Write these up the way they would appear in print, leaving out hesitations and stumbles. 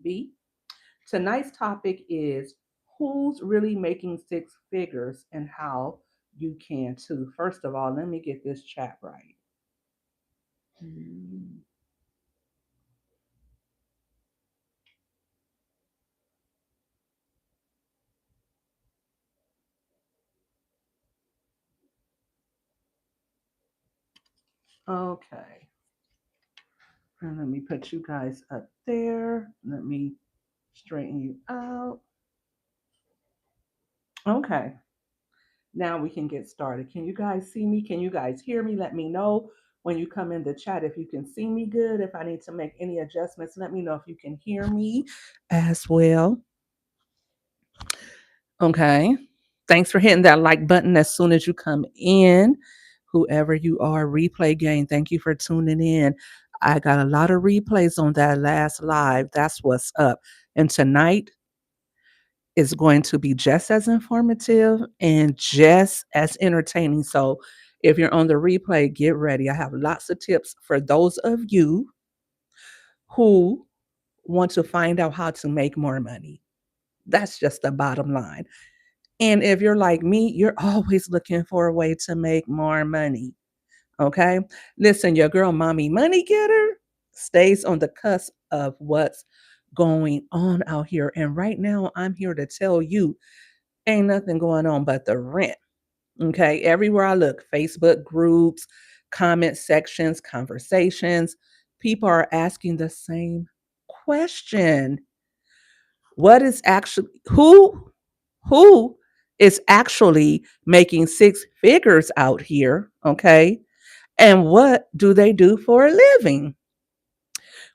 TV. Tonight's topic is who's really making six figures and how you can too. First of all, let me get this chat right. Mm, Okay. And let me put you guys up there. Let me straighten you out. Okay. Now we can get started. Can you guys see me? Can you guys hear me? Let me know when you come in the chat if you can see me good. If I need to make any adjustments, let me know if you can hear me as well. Okay. Thanks for hitting that like button as soon as you come in. Whoever you are, replay game, thank you for tuning in. I got a lot of replays on that last live. That's what's up. And tonight is going to be just as informative and just as entertaining. So if you're on the replay, get ready. I have lots of tips for those of you who want to find out how to make more money. That's just the bottom line. And if you're like me, you're always looking for a way to make more money. Okay. Listen, your girl, Mommy Money Getter, stays on the cusp of what's going on out here. And right now, I'm here to tell you ain't nothing going on but the rent. Okay. Everywhere I look, Facebook groups, comment sections, conversations, people are asking the same question. What is actually who is actually making six figures out here? Okay. And what do they do for a living?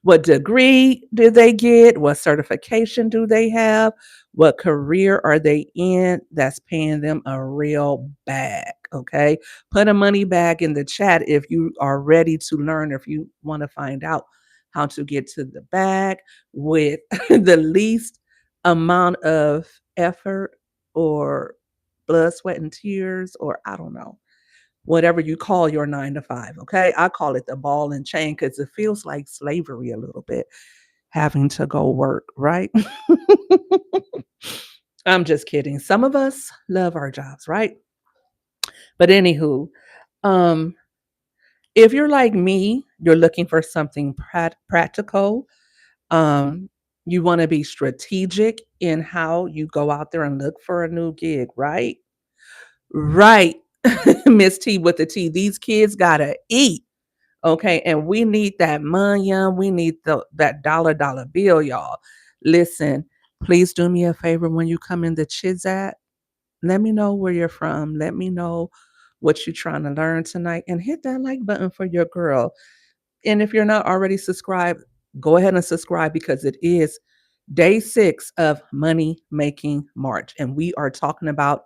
What degree do they get? What certification do they have? What career are they in that's paying them a real bag? Okay. Put a money bag in the chat if you are ready to learn, if you want to find out how to get to the bag with the least amount of effort or blood, sweat, and tears, or I don't know whatever you call your 9 to 5. Okay. I call it the ball and chain because it feels like slavery a little bit having to go work, right? I'm just kidding. Some of us love our jobs, right? But anywho, um, if you're like me, you're looking for something practical. Um, you want to be strategic in how you go out there and look for a new gig, right? Right. Miss T with the T. These kids gotta eat. Okay, and we need that money. We need that dollar bill, y'all. Listen, please do me a favor when you come in the Chizat. Let me know where you're from. Let me know what you're trying to learn tonight, and hit that like button for your girl. And if you're not already subscribed, go ahead and subscribe because it is day 6 of Money Making March. And we are talking about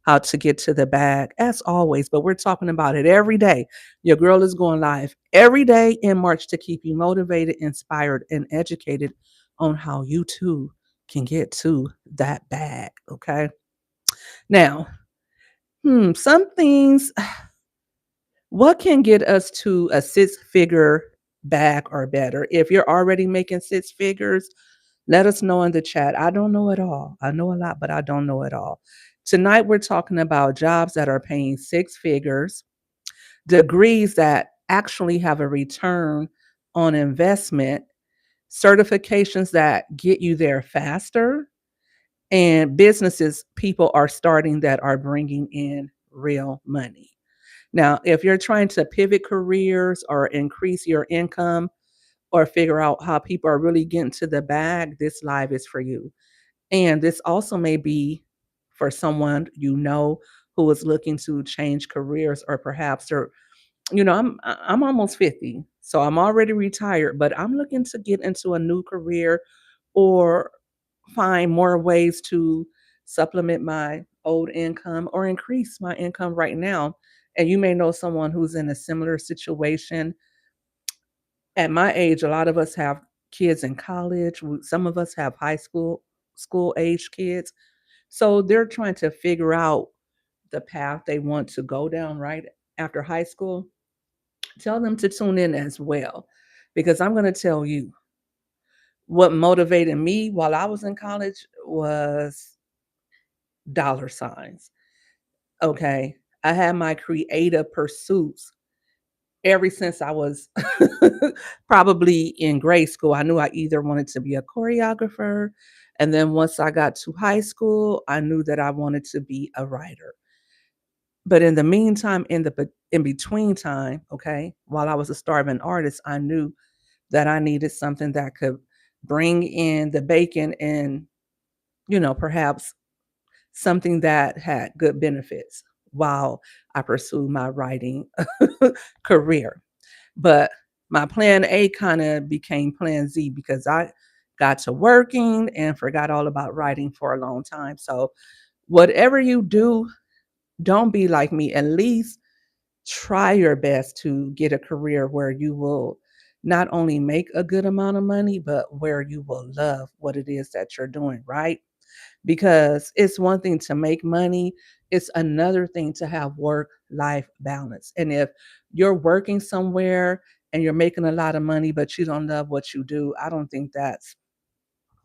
how to get to the bag as always, but we're talking about it every day. Your girl is going live every day in March to keep you motivated, inspired, and educated on how you too can get to that bag. Okay. Now, some things, what can get us to a 6 figure bag or better? If you're already making 6 figures, let us know in the chat. I don't know it all. I know a lot, but I don't know it all. Tonight, we're talking about jobs that are paying 6 figures, degrees that actually have a return on investment, certifications that get you there faster, and businesses people are starting that are bringing in real money. Now, if you're trying to pivot careers or increase your income or figure out how people are really getting to the bag, this live is for you. And this also may be for someone who is looking to change careers or perhaps or I'm almost 50. So I'm already retired, but I'm looking to get into a new career or find more ways to supplement my old income or increase my income right now. And you may know someone who's in a similar situation. At my age, a lot of us have kids in college. Some of us have school age kids. So they're trying to figure out the path they want to go down right after high school. Tell them to tune in as well because I'm going to tell you What motivated me while I was in college was dollar signs. Okay. I had my creative pursuits ever since I was probably in grade school. I knew I either wanted to be a choreographer. And then once I got to high school, I knew that I wanted to be a writer. But in the meantime, in between time, okay, while I was a starving artist, I knew that I needed something that could bring in the bacon and, perhaps something that had good benefits while I pursued my writing career. But my plan A kind of became plan Z because I got to working and forgot all about writing for a long time. So, whatever you do, don't be like me. At least try your best to get a career where you will not only make a good amount of money, but where you will love what it is that you're doing, right? Because it's one thing to make money, it's another thing to have work life balance. And if you're working somewhere and you're making a lot of money, but you don't love what you do, I don't think that's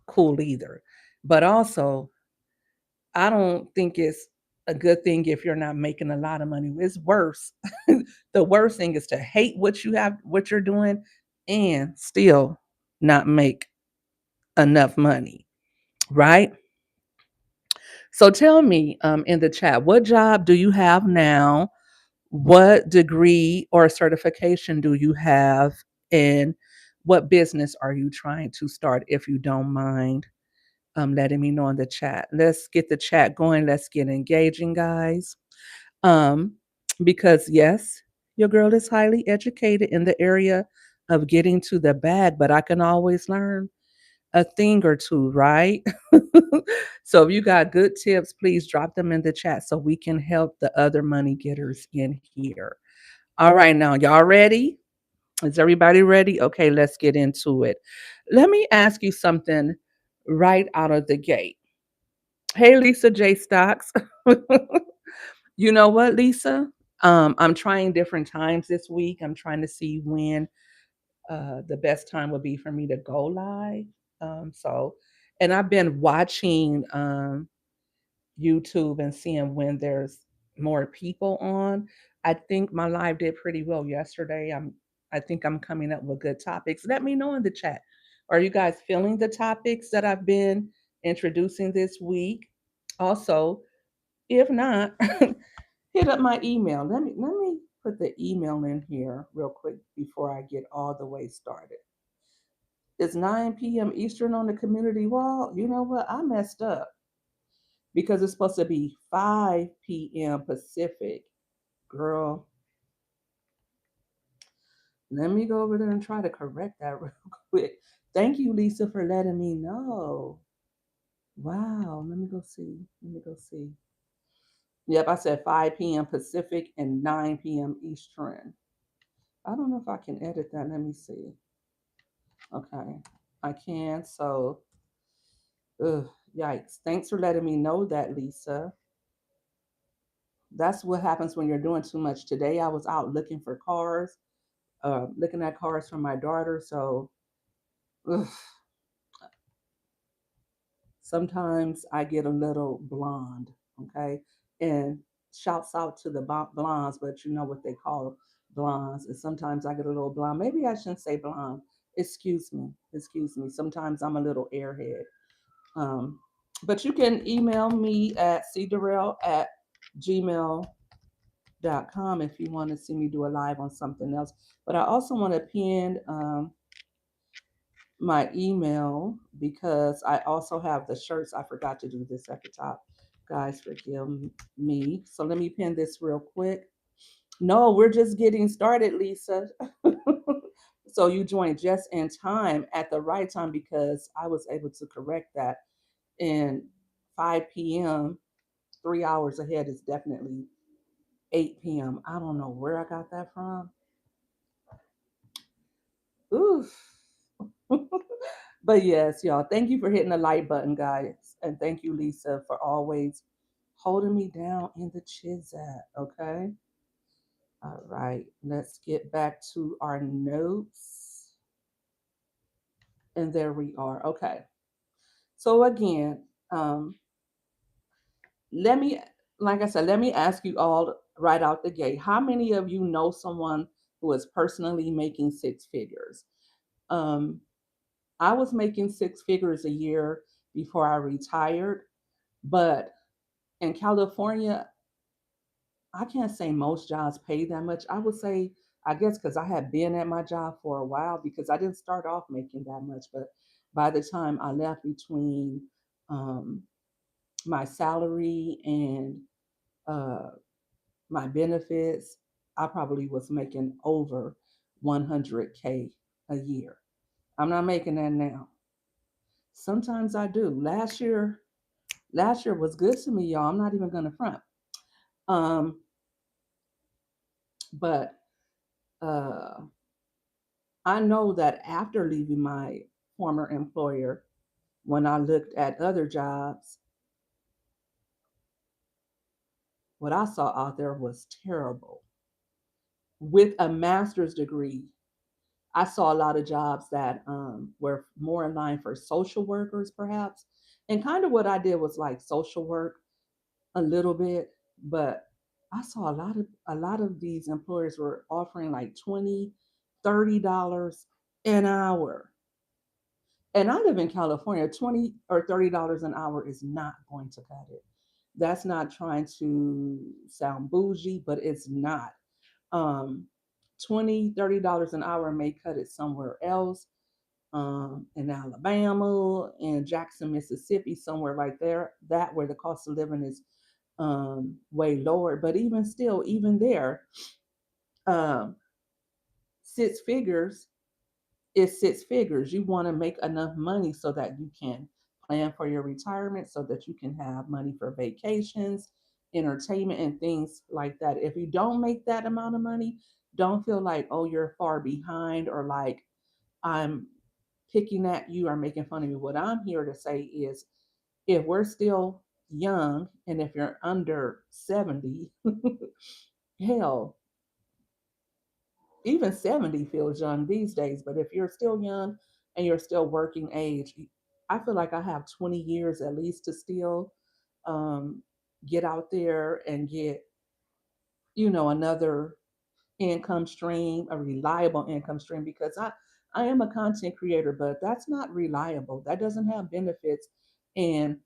cool either. But also, I don't think it's a good thing if you're not making a lot of money. It's worse. The worst thing is to hate what you're doing, and still not make enough money, right? So tell me in the chat, what job do you have now? What degree or certification do you have? And what business are you trying to start, if you don't mind letting me know in the chat? Let's get the chat going. Let's get engaging, guys. Um, because yes, your girl is highly educated in the area of getting to the bag, but I can always learn a thing or two, right? So if you got good tips, please drop them in the chat so we can help the other money getters in here. All right, now, y'all ready? Is everybody ready? Okay, let's get into it. Let me ask you something right out of the gate. Hey, Lisa J. Stocks. You know what, Lisa? I'm trying different times this week. I'm trying to see when the best time would be for me to go live. And I've been watching YouTube and seeing when there's more people on. I think my live did pretty well yesterday. I think I'm coming up with good topics. Let me know in the chat. Are you guys feeling the topics that I've been introducing this week? Also, if not, hit up my email. Let me put the email in here real quick before I get all the way started. It's 9 p.m. Eastern on the community wall. You know what? I messed up because it's supposed to be 5 p.m. Pacific. Girl, let me go over there and try to correct that real quick. Thank you, Lisa, for letting me know. Wow, let me go see. Let me go see. Yep, I said 5 p.m. Pacific and 9 p.m. Eastern. I don't know if I can edit that. Let me see. Okay, I can. So, ugh, yikes. Thanks for letting me know that, Lisa. That's what happens when you're doing too much. Today, I was out looking for cars, looking at cars for my daughter. So, ugh, sometimes I get a little blonde, okay? And shouts out to the blondes, but you know what they call blondes. And sometimes I get a little blonde. Maybe I shouldn't say blonde. Excuse me. Excuse me. Sometimes I'm a little airhead. Um, but you can email me at cdarrell@gmail.com if you want to see me do a live on something else. But I also want to pin my email because I also have the shirts. I forgot to do this at the top. Guys, forgive me. So let me pin this real quick. No, we're just getting started, Lisa. So you joined just in time at the right time because I was able to correct that. And 5 p.m., 3 hours ahead is definitely 8 p.m. I don't know where I got that from. Oof. But yes, y'all, thank you for hitting the like button, guys. And thank you, Lisa, for always holding me down in the chat. Okay. All right. Let's get back to our notes. And there we are. Okay. So again, let me, like I said, let me ask you all right out the gate. How many of you know someone who is personally making six figures? Um, I was making six figures a year before I retired, but in California, I can't say most jobs pay that much. I would say, I guess, because I had been at my job for a while, because I didn't start off making that much, but by the time I left between um, my salary and uh, my benefits, I probably was making over 100K a year. I'm not making that now. Sometimes I do. Last year was good to me, y'all. I'm not even gonna front. Um, but uh, I know that after leaving my former employer, when I looked at other jobs, what I saw out there was terrible. With a master's degree, I saw a lot of jobs that were more in line for social workers, perhaps. And kind of what I did was like social work a little bit, but I saw a lot of these employers were offering like 20, $30 an hour. And I live in California. 20 or $30 an hour is not going to cut it. That's not trying to sound bougie, but it's not. Um, 20, $30 an hour may cut it somewhere else, in Alabama, in Jackson, Mississippi, somewhere like there, that where the cost of living is way lower. But even still, even there, um, six figures is six figures. You want to make enough money so that you can plan for your retirement, so that you can have money for vacations, entertainment, and things like that. If you don't make that amount of money, don't feel like, oh, you're far behind, or like I'm picking at you or making fun of you. What I'm here to say is, if we're still young and if you're under 70, hell, even 70 feels young these days. But if you're still young and you're still working age, I feel like I have 20 years at least to still um, get out there and get, another income stream, a reliable income stream, because I am a content creator, but that's not reliable. That doesn't have benefits, and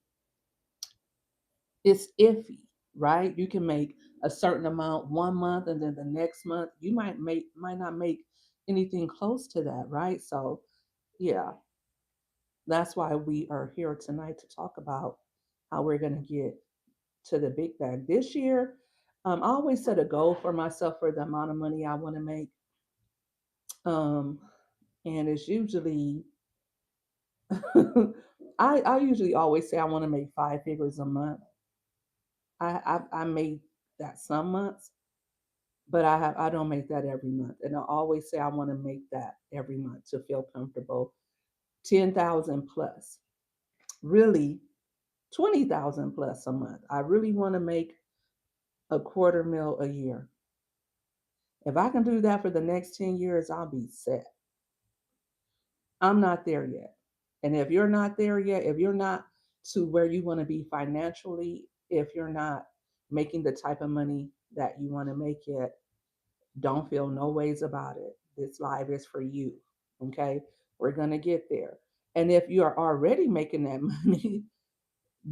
it's iffy, right? You can make a certain amount one month, and then the next month you might not make anything close to that, right? So yeah, that's why we are here tonight to talk about how we're going to get to the big bag this year. I always set a goal for myself for the amount of money I want to make. Um, and it's usually I usually always say I want to make five figures a month. I made that some months, but I don't make that every month, and I always say I want to make that every month to feel comfortable. 10,000 plus, really 20,000 plus a month. I really want to make a quarter mil a year. If I can do that for the next 10 years, I'll be set. I'm not there yet. And if you're not there yet, if you're not to where you want to be financially, if you're not making the type of money that you want to make yet, don't feel no ways about it. This live is for you. Okay? We're going to get there. And if you are already making that money,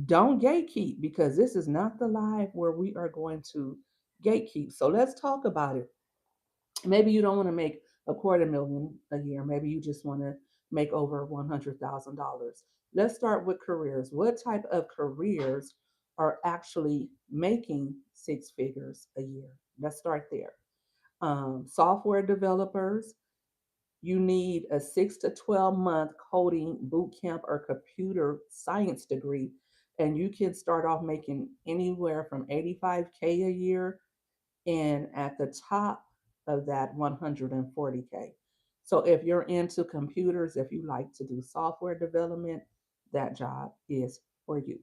don't gatekeep, because this is not the live where we are going to gatekeep. So let's talk about it. Maybe you don't want to make a quarter million a year. Maybe you just want to make over $100,000. Let's start with careers. What type of careers are actually making six figures a year? Let's start there. Software developers, you need a 6 to 12 month coding boot camp or computer science degree, and you can start off making anywhere from 85K a year, and at the top of that 140K. So if you're into computers, if you like to do software development, that job is for you.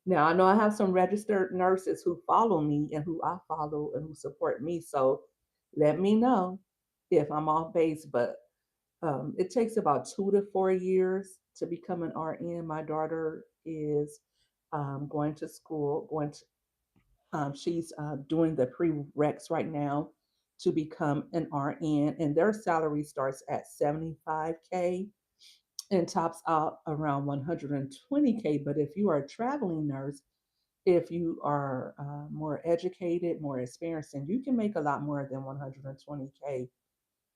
Now, I know I have some registered nurses who follow me and who I follow and who support me. So let me know if I'm off base. But It takes about 2 to 4 years to become an RN. My daughter is going to school, she's doing the prereqs right now to become an RN, and their salary starts at 75K and tops out around 120K. But if you are a traveling nurse, if you are more educated, more experienced, and you can make a lot more than 120K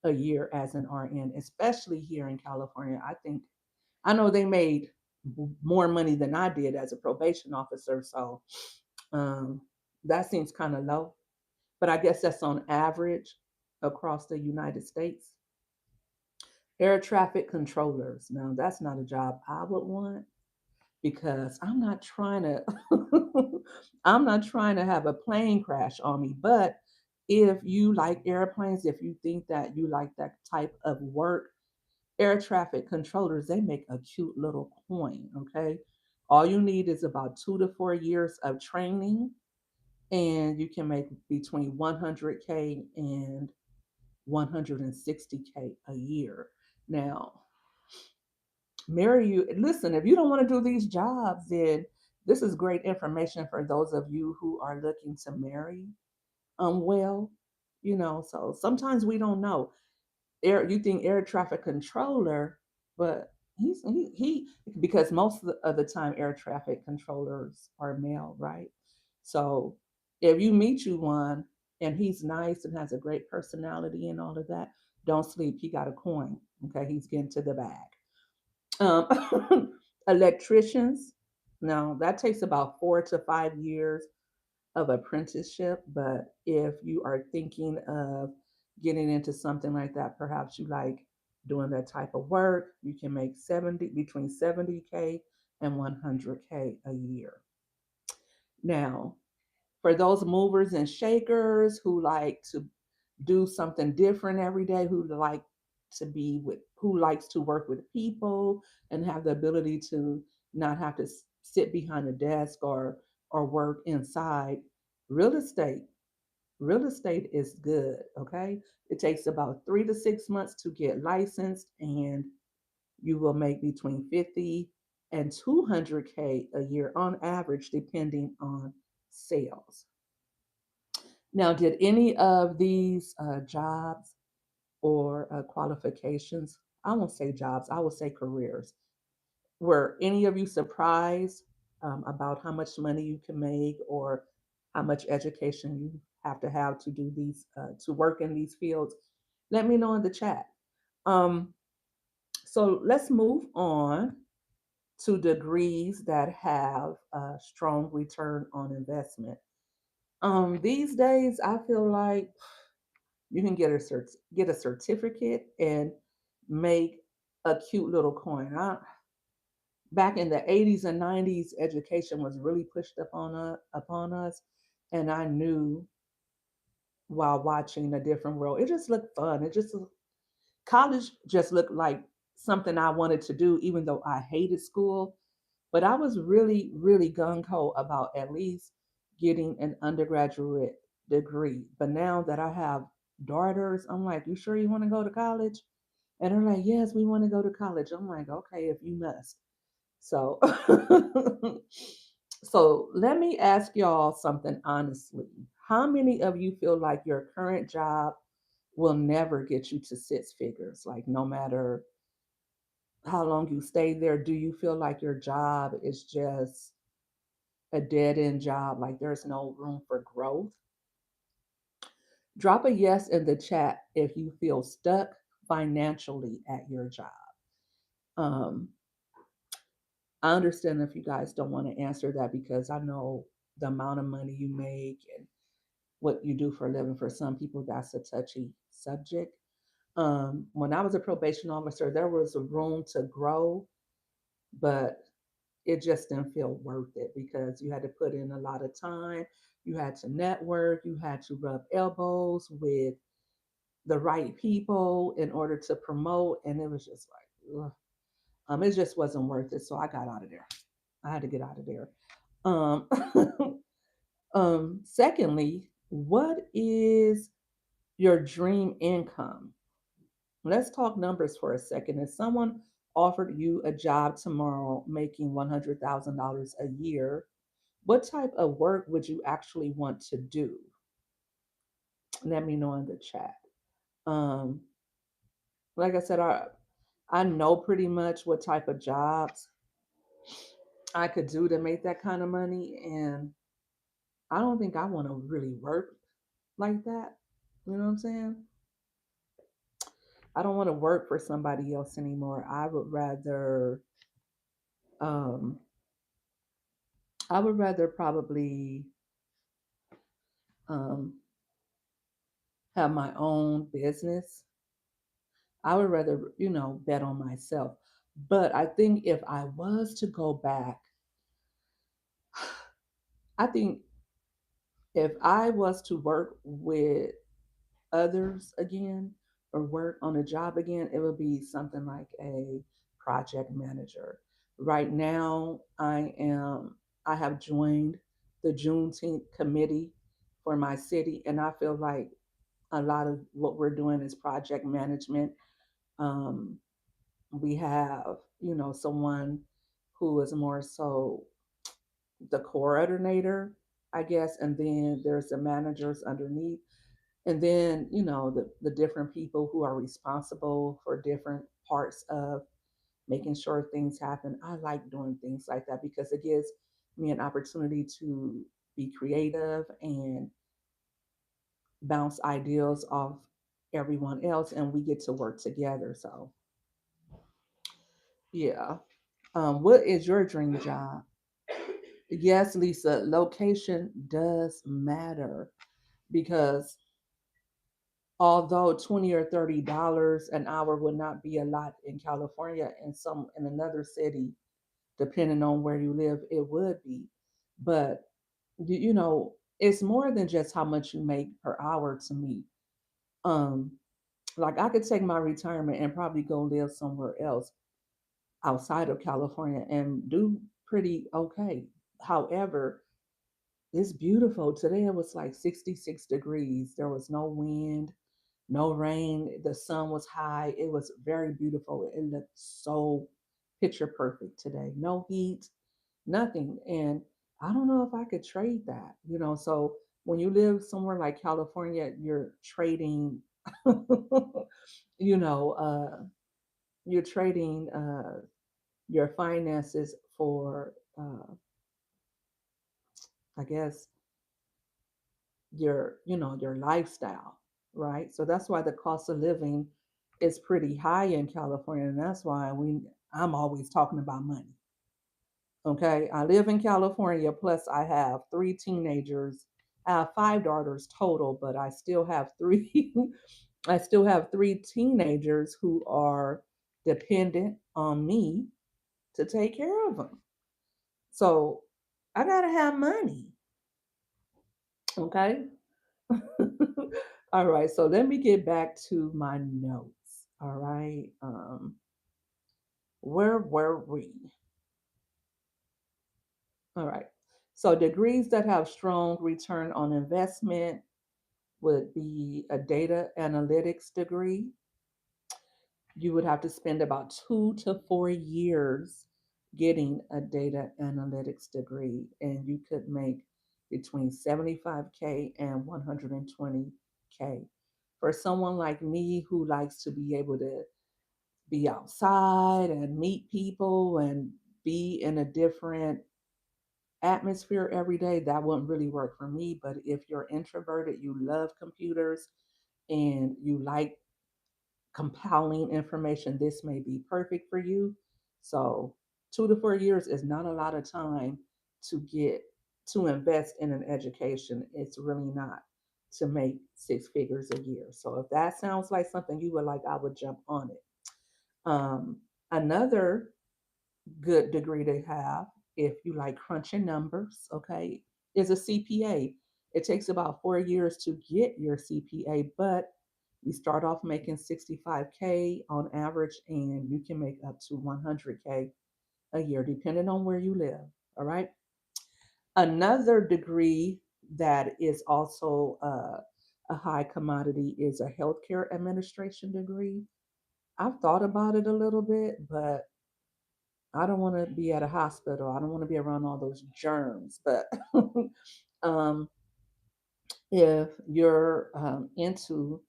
a year as an RN, especially here in California. I know they made more money than I did as a probation officer, so um, that seems kind of low. But I guess that's on average across the United States. Air traffic controllers. Now, that's not a job I would want because I'm not trying to have a plane crash on me. But if you like airplanes, if you think that you like that type of work, air traffic controllers, they make a cute little coin, okay? All you need is about 2 to 4 years of training, and you can make between 100K and 160K a year. Now, marry you. Listen, if you don't want to do these jobs, then this is great information for those of you who are looking to marry well, so sometimes we don't know. You think air traffic controller, but he because most of the time air traffic controllers are male, right? So if you meet you one and he's nice and has a great personality and all of that, don't sleep. He got a coin. Okay, he's getting to the bag. Electricians. Now that takes about 4 to 5 years of apprenticeship. But if you are thinking of getting into something like that, perhaps you like doing that type of work, you can make 70 between 70K and 100K a year. Now, for those movers and shakers who like to do something different every day, who likes to work with people and have the ability to not have to sit behind a desk or work inside, real estate real estate is good, okay? It takes about 3 to 6 months to get licensed, and you will make between 50 and 200K a year on average, depending on sales. Now, did any of these jobs or qualifications, I won't say jobs, I will say careers, were any of you surprised about how much money you can make or how much education you have to do these to work in these fields? Let me know in the chat. Um, so let's move on to degrees that have a strong return on investment. These days, I feel like you can get a certificate and make a cute little coin. Back in the 80s and 90s, education was really pushed upon us, and I knew while watching a different world, it just looked fun. College just looked like something I wanted to do, even though I hated school. But I was really, really gung ho about at least getting an undergraduate degree. But now that I have daughters, I'm like, you sure you want to go to college? And they're like, yes, we want to go to college. I'm like, okay, if you must. So, so let me ask y'all something honestly. How many of you feel like your current job will never get you to six figures? Like, no matter how long you stay there, do you feel like your job is just a dead end job? Like, there's no room for growth? Drop a yes in the chat if you feel stuck financially at your job. Um, I understand if you guys don't want to answer that because I know the amount of money you make and what you do for a living. For some people, that's a touchy subject. When I was a probation officer, there was a room to grow, but it just didn't feel worth it because you had to put in a lot of time. You had to network, you had to rub elbows with the right people in order to promote, and it was just like, ugh. It just wasn't worth it. So I got out of there. I had to get out of there. Um, secondly, what is your dream income? Let's talk numbers for a second. If someone offered you a job tomorrow making $100,000 a year, what type of work would you actually want to do? Let me know in the chat. Um, like I said, I know pretty much what type of jobs I could do to make that kind of money, and I don't think I want to really work like that. You know what I'm saying? I don't want to work for somebody else anymore. Um, I would rather probably um, have my own business. I would rather, bet on myself. But I think if I was to go back, I think if I was to work with others again or work on a job again, it would be something like a project manager. Right now, I have joined the Juneteenth committee for my city, and I feel like a lot of what we're doing is project management. Um, we have, someone who is more so the coordinator, I guess, and then there's the managers underneath, and then the different people who are responsible for different parts of making sure things happen. I like doing things like that because it gives me an opportunity to be creative and bounce ideas off everyone else, and we get to work together. So yeah. What is your dream job? Yes, Lisa, location does matter because although 20 or $30 an hour would not be a lot in California, and some in another city, depending on where you live, it would be. But it's more than just how much you make per hour to me. Um, like I could take my retirement and probably go live somewhere else outside of California and do pretty okay. However, it's beautiful. Today it was like 66 degrees. There was no wind, no rain. The sun was high. It was very beautiful. It looked so picture perfect today. No heat, nothing. And I don't know if I could trade that. So when you live somewhere like California, you're trading, you know, uh, you're trading your finances for, I guess, your lifestyle, right? So that's why the cost of living is pretty high in California, and that's why I'm always talking about money. Okay, I live in California, plus I have three teenagers. I have five daughters total, but I still have three. I still have three teenagers who are dependent on me to take care of them. So I gotta have money. Okay. All right, so let me get back to my notes. All right. Where were we? All right. So degrees that have strong return on investment would be a data analytics degree. You would have to spend about 2 to 4 years getting a data analytics degree, and you could make between 75K and 120K. For someone like me who likes to be able to be outside and meet people and be in a different atmosphere every day, that wouldn't really work for me. But if you're introverted, you love computers, and you like compiling information, this may be perfect for you. So 2 to 4 years is not a lot of time to invest in an education. It's really not to make six figures a year. So if that sounds like something you would like, I would jump on it. Um, Another good degree to have, if you like crunching numbers, okay, is a CPA. It takes about 4 years to get your CPA, but you start off making 65K on average, and you can make up to 100K a year, depending on where you live. All right. Another degree that is also a high commodity is a healthcare administration degree. I've thought about it a little bit, but I don't want to be at a hospital. I don't want to be around all those germs. But um, if you're into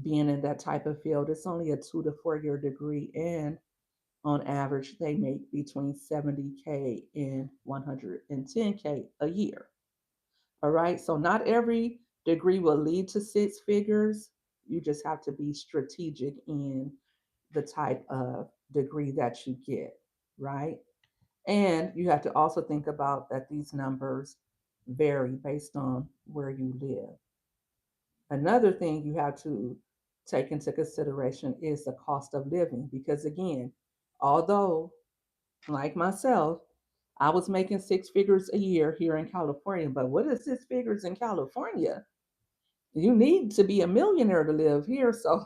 being in that type of field, it's only a 2 to 4 year degree, and on average, they make between 70K and 110K a year. All right. So not every degree will lead to six figures. You just have to be strategic in the type of degree that you get, right? And you have to also think about that these numbers vary based on where you live. Another thing you have to take into consideration is the cost of living, because again, although like myself, I was making six figures a year here in California, but what is six figures in California? You need to be a millionaire to live here. So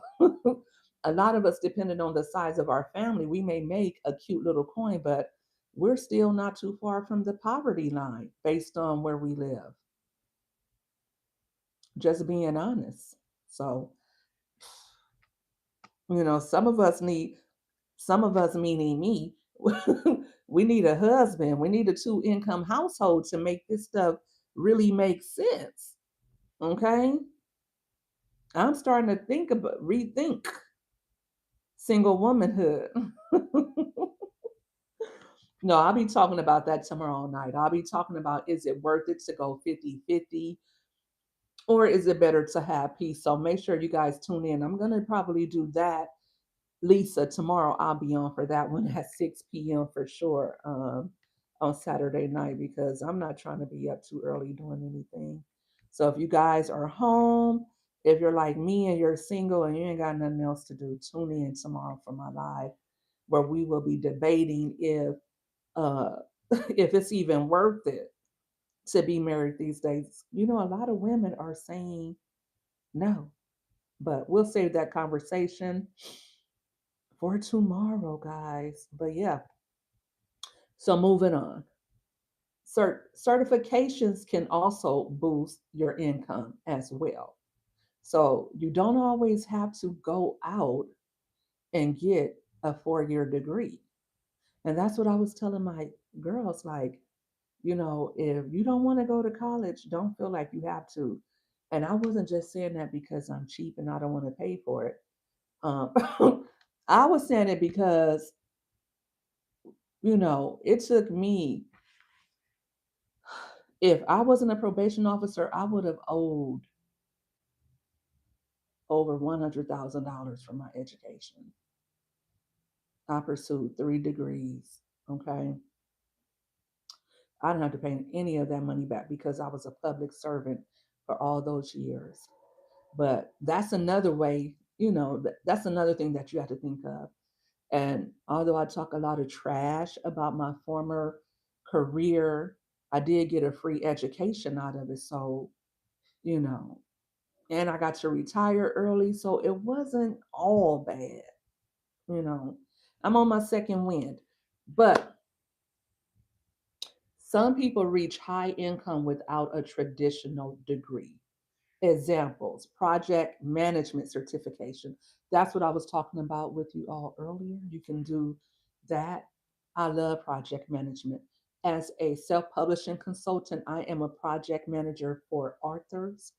a lot of us, depending on the size of our family, we may make a cute little coin, but we're still not too far from the poverty line based on where we live. Just being honest. So, some of us, meaning me, we need a husband. We need a two-income household to make this stuff really make sense. Okay. I'm starting to rethink single womanhood. No, I'll be talking about that tomorrow night. I'll be talking about, is it worth it to go 50-50, or is it better to have peace? So make sure you guys tune in. I'm going to probably do that, Lisa, tomorrow. I'll be on for that one at 6 p.m. for sure, on Saturday night, because I'm not trying to be up too early doing anything. So if you guys are home, if you're like me and you're single and you ain't got nothing else to do, tune in tomorrow for my live, where we will be debating uh, if it's even worth it to be married these days. A lot of women are saying no, but we'll save that conversation for tomorrow, guys. But yeah, so moving on. Certifications can also boost your income as well. So you don't always have to go out and get a 4 year degree. And that's what I was telling my girls, like, if you don't want to go to college, don't feel like you have to. And I wasn't just saying that because I'm cheap and I don't want to pay for it. Um, I was saying it because, it took me, if I wasn't a probation officer, I would have owed over $100,000 for my education. I pursued 3 degrees. Okay. I didn't have to pay any of that money back because I was a public servant for all those years. But that's another way, that's another thing that you have to think of. And although I talk a lot of trash about my former career, I did get a free education out of it. So, you know, and I got to retire early. So it wasn't all bad. You know, I'm on my second wind. But some people reach high income without a traditional degree. Examples: project management certification. That's what I was talking about with you all earlier. You can do that. I love project management. As a self publishing consultant, I am a project manager for authors,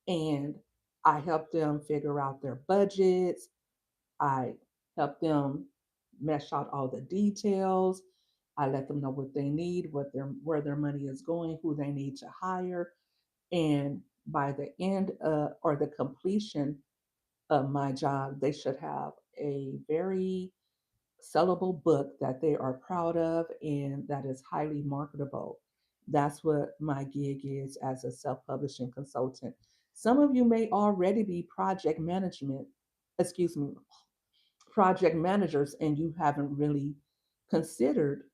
and I help them figure out their budgets. I help them mesh out all the details. I let them know what they need, where their money is going, who they need to hire, and by the end or the completion of my job, they should have a very sellable book that they are proud of and that is highly marketable. That's what my gig is as a self-publishing consultant. Some of you may already be excuse me, project managers, and you haven't really considered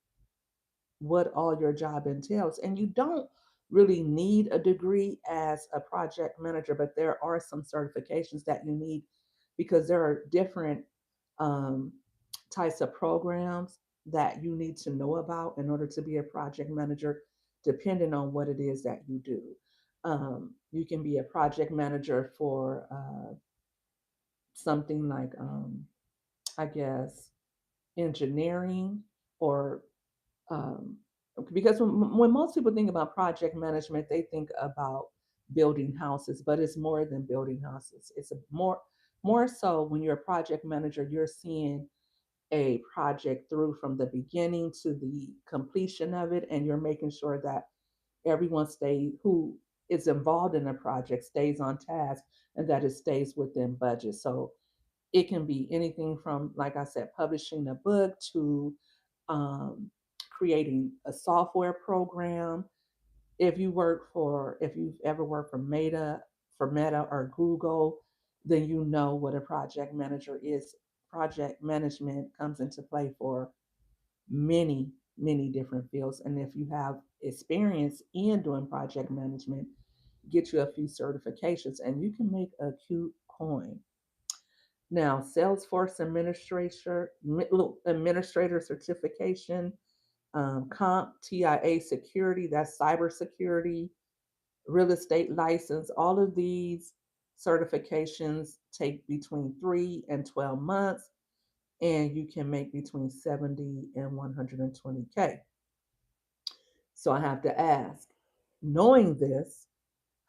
what all your job entails. And you don't really need a degree as a project manager, but there are some certifications that you need because there are different um, types of programs that you need to know about in order to be a project manager, depending on what it is that you do. You can be a project manager for something like I guess, engineering or um, because when most people think about project management, they think about building houses, but it's more than building houses. It's a more so when you're a project manager, you're seeing a project through from the beginning to the completion of it, and you're making sure that everyone stays who is involved in the project stays on task and that it stays within budget. So it can be anything from, like I said, publishing a book to um, creating a software program. If you've ever worked for Meta or Google, then you know what a project manager is. Project management comes into play for many, many different fields. And if you have experience in doing project management, get you a few certifications and you can make a cute coin. Now, Salesforce administrator certification, comp TIA security, that's cybersecurity, real estate license, all of these certifications take between 3 and 12 months, and you can make between 70 and 120K. So I have to ask, knowing this,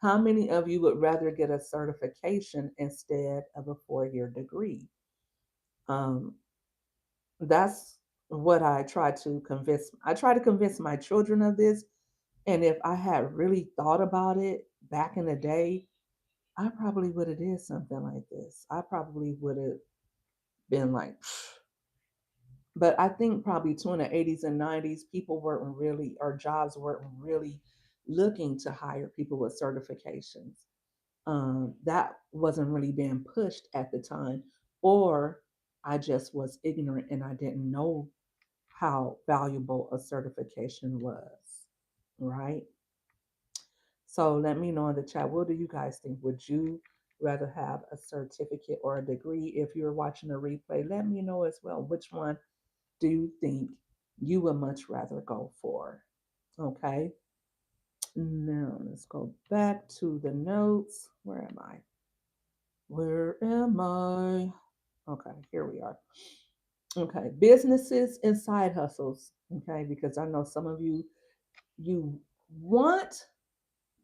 how many of you would rather get a certification instead of a 4 year degree? Um, that's what I try to convince my children of this. And if I had really thought about it back in the day, I probably would have did something like this. I probably would have been like, but I think probably too in the 80s and 90s, people weren't really, or jobs weren't really looking to hire people with certifications. That wasn't really being pushed at the time, or I just was ignorant and I didn't know how valuable a certification was, right? So let me know in the chat. What do you guys think? Would you rather have a certificate or a degree? If you're watching a replay, let me know as well. Which one do you think you would much rather go for? Okay. Now let's go back to the notes. Where am I? Where am I? Okay, here we are. Okay, businesses and side hustles. Okay, because I know some of you want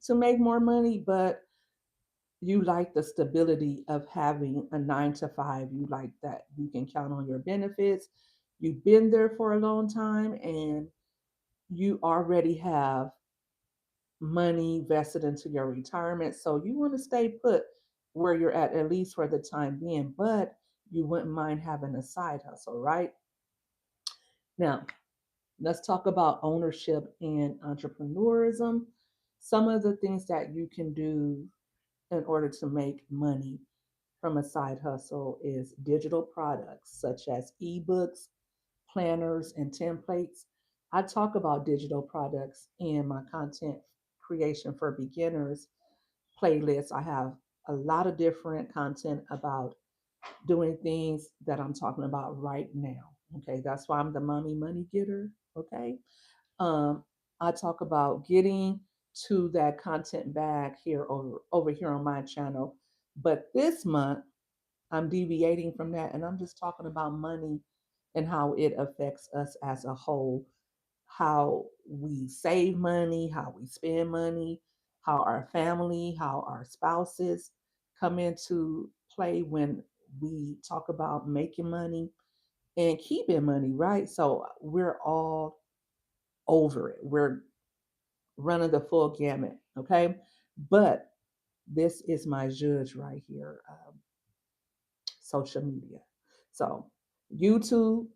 to make more money, but you like the stability of having a 9 to 5. You like that you can count on your benefits. You've been there for a long time and you already have money vested into your retirement. So you want to stay put where you're at least for the time being, but you wouldn't mind having a side hustle, right? Now, let's talk about ownership and entrepreneurism. Some of the things that you can do in order to make money from a side hustle is digital products such as ebooks, planners, and templates. I talk about digital products in my content creation for beginners playlist. I have a lot of different content about doing things that I'm talking about right now. Okay, that's why I'm the mommy money getter. Okay, um, I talk about getting to that content back here over here on my channel. But this month, I'm deviating from that and I'm just talking about money and how it affects us as a whole, how we save money, how we spend money, how our family, how our spouses come into play when we talk about making money and keeping money, right? So we're all over it. We're running the full gamut, okay? But this is my judge right here, social media. So YouTube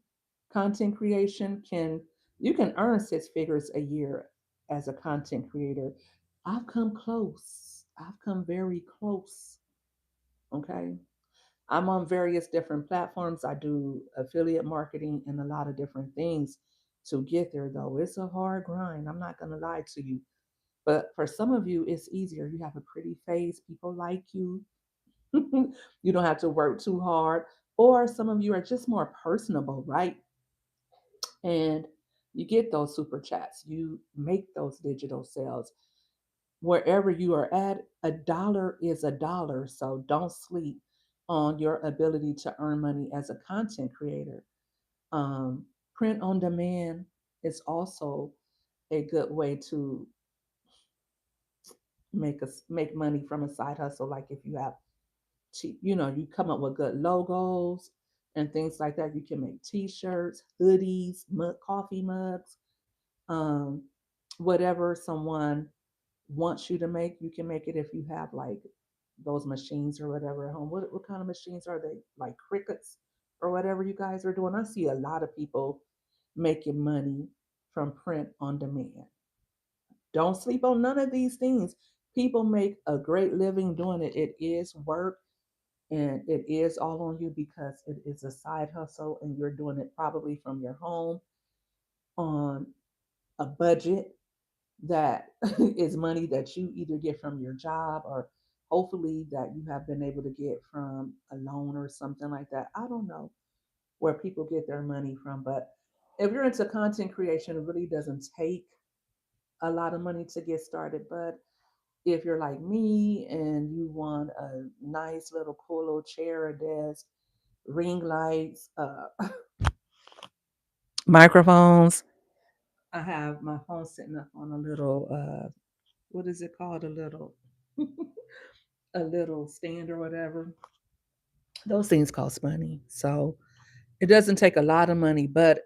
content creation you can earn 6 figures a year as a content creator. I've come close. I've come very close. Okay. I'm on various different platforms. I do affiliate marketing and a lot of different things to get there, though. It's a hard grind. I'm not going to lie to you. But for some of you, it's easier. You have a pretty face, people like you. You don't have to work too hard. Or some of you are just more personable, right? And you get those super chats, you make those digital sales. Wherever you are at, a dollar is a dollar. So don't sleep. on your ability to earn money as a content creator. Um, Print on demand is also a good way to make money from a side hustle. Like if you have cheap, you come up with good logos and things like that. You can make T-shirts, hoodies, coffee mugs, um, whatever someone wants you to make. You can make it if you have like those machines or whatever at home. What kind of machines are they? Like crickets or whatever you guys are doing. I see a lot of people making money from print on demand. Don't sleep on none of these things. People make a great living doing it. It is work and it is all on you because it is a side hustle and you're doing it probably from your home on a budget that is money that you either get from your job or hopefully that you have been able to get from a loan or something like that. I don't know where people get their money from, but if you're into content creation, it really doesn't take a lot of money to get started. But if you're like me and you want a nice little cool little chair, a desk, ring lights, microphones. I have my phone sitting up on a little what is it called? A little a little stand or whatever. Those things cost money. So it doesn't take a lot of money, but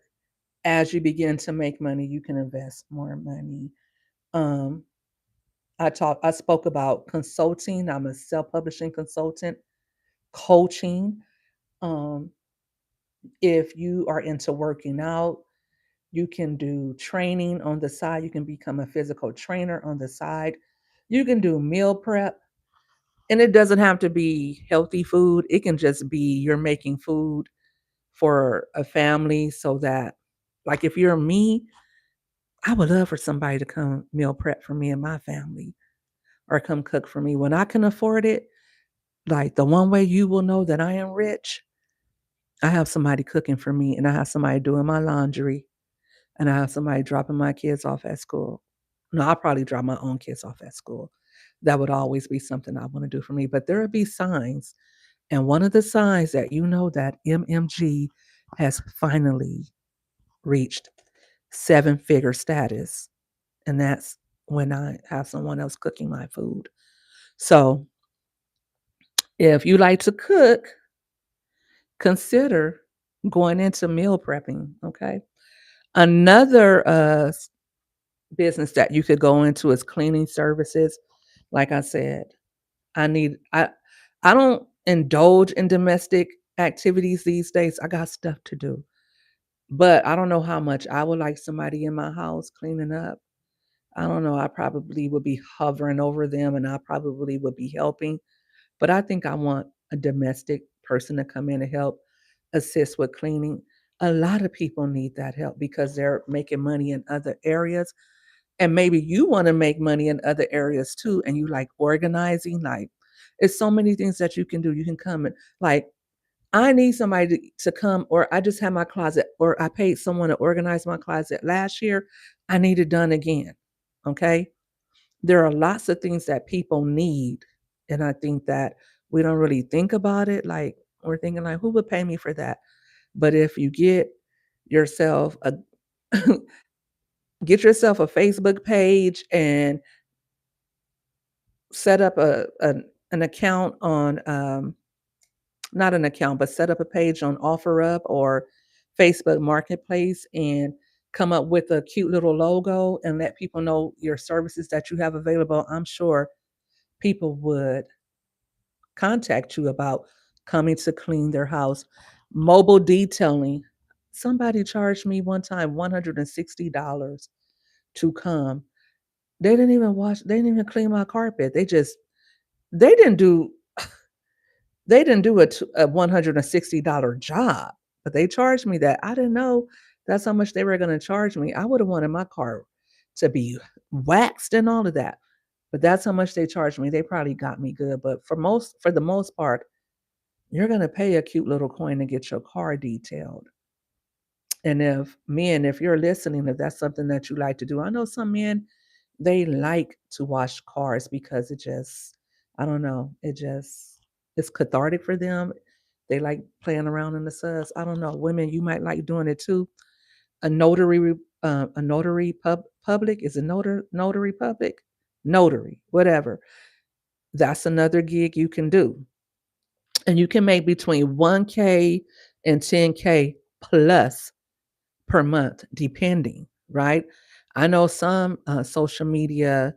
as you begin to make money, you can invest more money. Um, I spoke about consulting. I'm a self-publishing consultant, coaching. Um, if you are into working out, you can do training on the side. You can become a physical trainer on the side. You can do meal prep. And it doesn't have to be healthy food. It can just be you're making food for a family so that, like, if you're me, I would love for somebody to come meal prep for me and my family or come cook for me when I can afford it. Like, the one way you will know that I am rich, I have somebody cooking for me and I have somebody doing my laundry and I have somebody dropping my kids off at school. No, I'll probably drop my own kids off at school. That would always be something I want to do for me. But there would be signs. And one of the signs that you know that MMG has finally reached seven-figure status. And that's when I have someone else cooking my food. So if you like to cook, consider going into meal prepping. Okay. Another business that you could go into is cleaning services. Like I said, I need I don't indulge in domestic activities these days. I got stuff to do. But I don't know how much I would like somebody in my house cleaning up. I don't know. I probably would be hovering over them and I probably would be helping. But I think I want a domestic person to come in and help assist with cleaning. A lot of people need that help because they're making money in other areas. And maybe you want to make money in other areas too. And you like organizing. Like, it's so many things that you can do. You can come and, like, I need somebody to come, or I just had my closet, or I paid someone to organize my closet last year. I need it done again. Okay. There are lots of things that people need. And I think that we don't really think about it. Like, we're thinking, like, who would pay me for that? But if you yourself a get yourself a Facebook page and set up an account on not an account, but set up a page on OfferUp or Facebook Marketplace and come up with a cute little logo and let people know your services that you have available, I'm sure people would contact you about coming to clean their house. Mobile detailing. Somebody charged me one time $160 to come. They didn't even clean my carpet. They didn't do They didn't do a $160 job, but they charged me that. I didn't know that's how much they were gonna charge me. I would have wanted my car to be waxed and all of that, but that's how much they charged me. They probably got me good, but for the most part, you're gonna pay a cute little coin to get your car detailed. And if you're listening, if that's something that you like to do, I know some men, they like to wash cars because it just, I don't know, it just It's cathartic for them. They like playing around in the suds. I don't know. Women, you might like doing it too. A notary, a notary public is a notary public, notary, whatever. That's another gig you can do, and you can make between 1K and 10K plus per month, depending. Right? I know some social media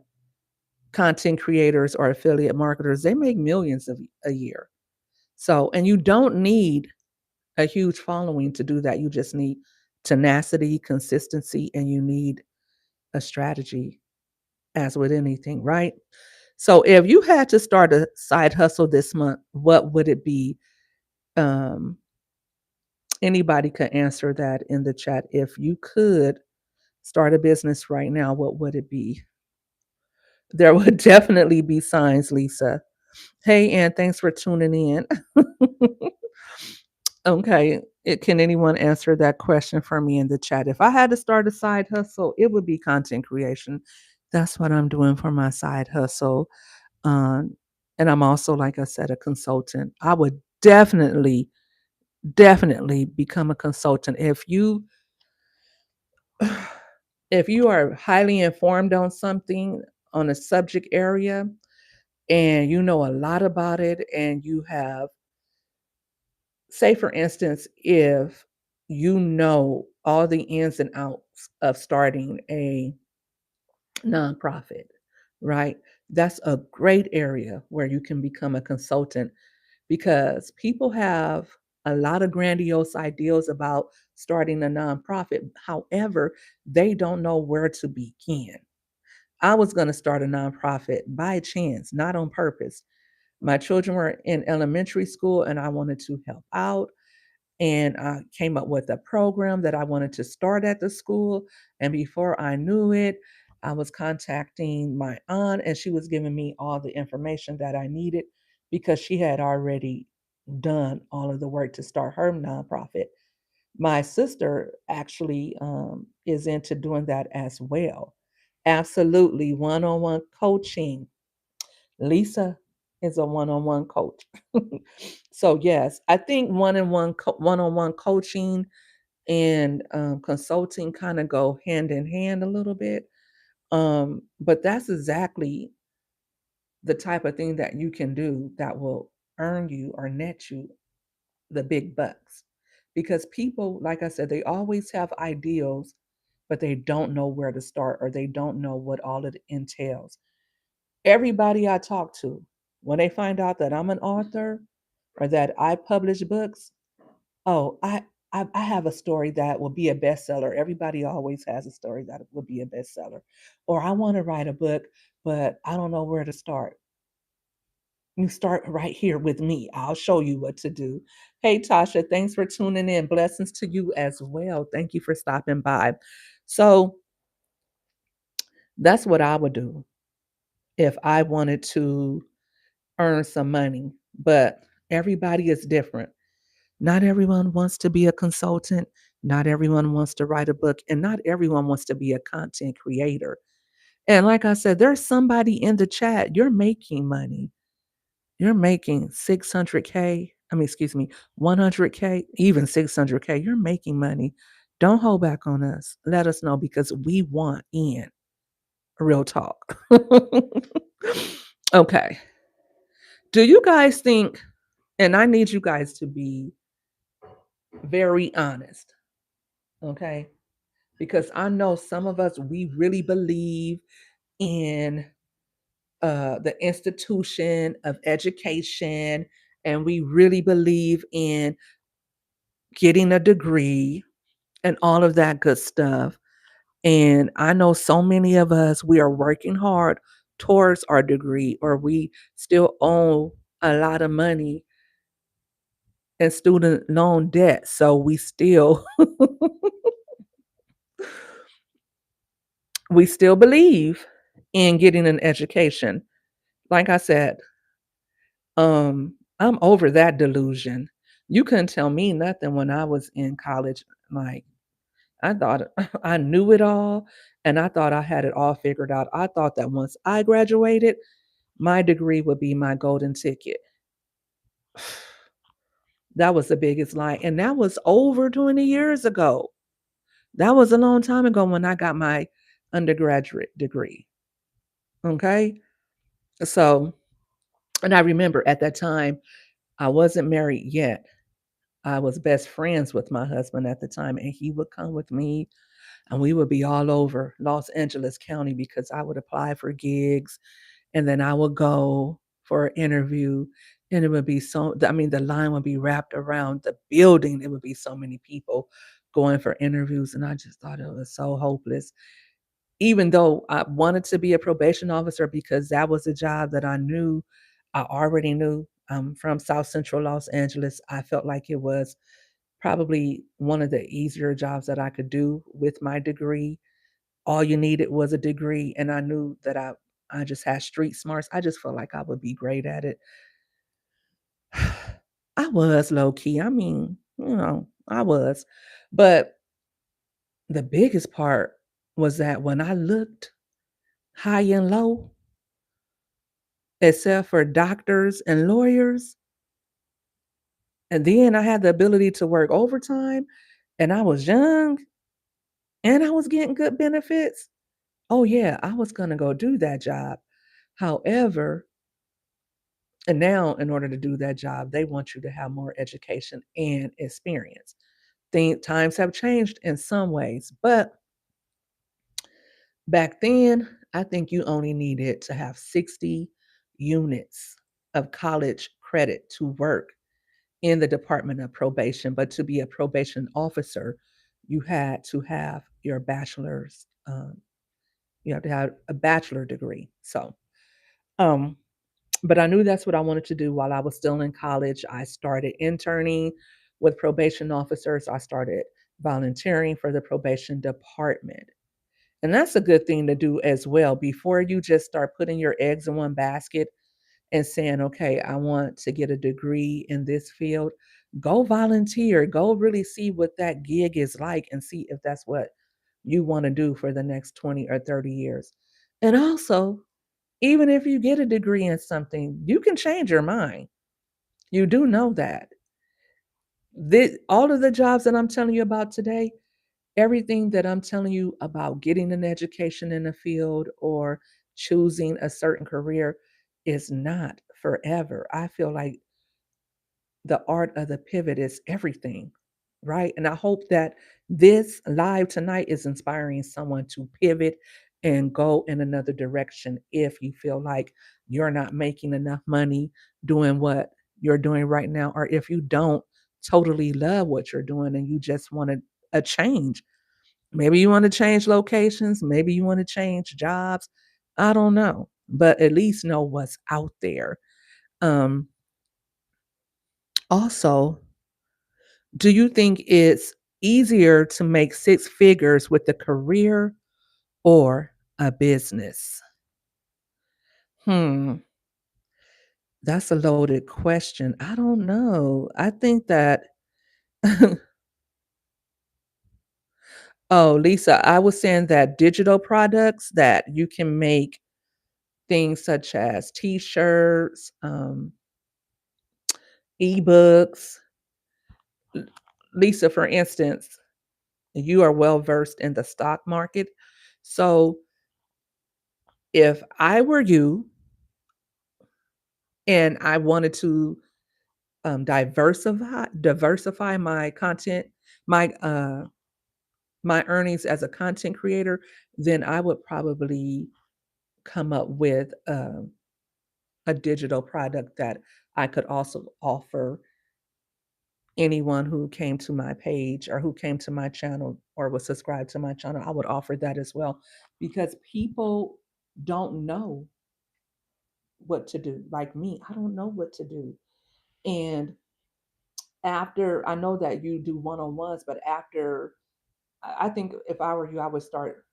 content creators or affiliate marketers, they make millions of a year. So, and you don't need a huge following to do that. You just need tenacity, consistency, and you need a strategy, as with anything, right? So, if you had to start a side hustle this month, what would it be? Um, Anybody could answer that in the chat. If you could start a business right now, what would it be? There would definitely be signs, Lisa. Hey, and thanks for tuning in. Okay. Can anyone answer that question for me in the chat? If I had to start a side hustle, it would be content creation. That's what I'm doing for my side hustle. Um, and I'm also, like I said, a consultant. I would definitely become a consultant. If you are highly informed on something, on a subject area, and you know a lot about it, and you have, say for instance, if you know all the ins and outs of starting a nonprofit, right? That's a great area where you can become a consultant, because people have a lot of grandiose ideas about starting a nonprofit. However, they don't know where to begin. I was going to start a nonprofit by chance, not on purpose. My children were in elementary school and I wanted to help out. And I came up with a program that I wanted to start at the school. And before I knew it, I was contacting my aunt and she was giving me all the information that I needed because she had already done all of the work to start her nonprofit. My sister actually is into doing that as well. Absolutely, one on one coaching. Lisa is a one on one coach. So, yes, I think one on one coaching and consulting kind of go hand in hand a little bit. But that's exactly the type of thing that you can do that will earn you or net you the big bucks. Because people, like I said, they always have ideals, but they don't know where to start or they don't know what all it entails. Everybody I talk to, when they find out that I'm an author or that I publish books, oh, I have a story that will be a bestseller. Everybody always has a story that will be a bestseller. Or I want to write a book, but I don't know where to start. You start right here with me. I'll show you what to do. Hey, Tasha, thanks for tuning in. Blessings to you as well. Thank you for stopping by. So that's what I would do if I wanted to earn some money. But everybody is different. Not everyone wants to be a consultant. Not everyone wants to write a book. And not everyone wants to be a content creator. And like I said, there's somebody in the chat, you're making money. You're making 600K. I mean, excuse me, 100K, even 600K. You're making money. Don't hold back on us. Let us know because we want in. Real talk. Okay. Do you guys think, and I need you guys to be very honest, okay? Because I know some of us, we really believe in the institution of education, and we really believe in getting a degree and all of that good stuff. And I know so many of us, we are working hard towards our degree, or we still owe a lot of money in student loan debt. So we still we still believe in getting an education. Like I said, I'm over that delusion. You couldn't tell me nothing when I was in college. Like I thought I knew it all and I thought I had it all figured out. I thought that once I graduated, my degree would be my golden ticket. That was the biggest lie. And that was over 20 years ago. That was a long time ago when I got my undergraduate degree. Okay. So, and I remember at that time, I wasn't married yet. I was best friends with my husband at the time, and he would come with me, and we would be all over Los Angeles County because I would apply for gigs, and then I would go for an interview, and it would be so, I mean, the line would be wrapped around the building. It would be so many people going for interviews, and I just thought it was so hopeless. Even though I wanted to be a probation officer because that was a job that I knew, I already knew. From South Central Los Angeles. I felt like it was probably one of the easier jobs that I could do with my degree. All you needed was a degree, and I knew that I just had street smarts. I just felt like I would be great at it. I was low key. I mean, I was. But the biggest part was that when I looked high and low, except for doctors and lawyers, and then I had the ability to work overtime, and I was young, and I was getting good benefits. Oh, yeah, I was gonna go do that job. However, and now in order to do that job, they want you to have more education and experience. Times have changed in some ways, but back then, I think you only needed to have 60 units of college credit to work in the Department of Probation. But to be a probation officer, you had to have your bachelor's, you have to have a bachelor degree. So, um, but I knew that's what I wanted to do while I was still in college. I started interning with probation officers. I started volunteering for the probation department. And that's a good thing to do as well before you just start putting your eggs in one basket and saying, okay, I want to get a degree in this field. Go volunteer, go really see what that gig is like and see if that's what you want to do for the next 20 or 30 years. And also, even if you get a degree in something, you can change your mind. You do know that. All of the jobs that I'm telling you about today, everything that I'm telling you about getting an education in the field or choosing a certain career is not forever. I feel like the art of the pivot is everything, right? And I hope that this live tonight is inspiring someone to pivot and go in another direction if you feel like you're not making enough money doing what you're doing right now, or if you don't totally love what you're doing and you just want a change. Maybe you want to change locations, maybe you want to change jobs. I don't know, but at least know what's out there. Um, Also, do you think it's easier to make six figures with a career or a business? Hmm, that's a loaded question. I don't know. I think that, oh, Lisa, I was saying that digital products that you can make things such as t shirts, ebooks. Lisa, for instance, you are well versed in the stock market. So if I were you and I wanted to diversify my content, my my earnings as a content creator, then I would probably come up with a digital product that I could also offer anyone who came to my page or who came to my channel or was subscribed to my channel. I would offer that as well because people don't know what to do. Like me, I don't know what to do. And after, I know that you do one-on-ones, but after, I think if I were you, I would start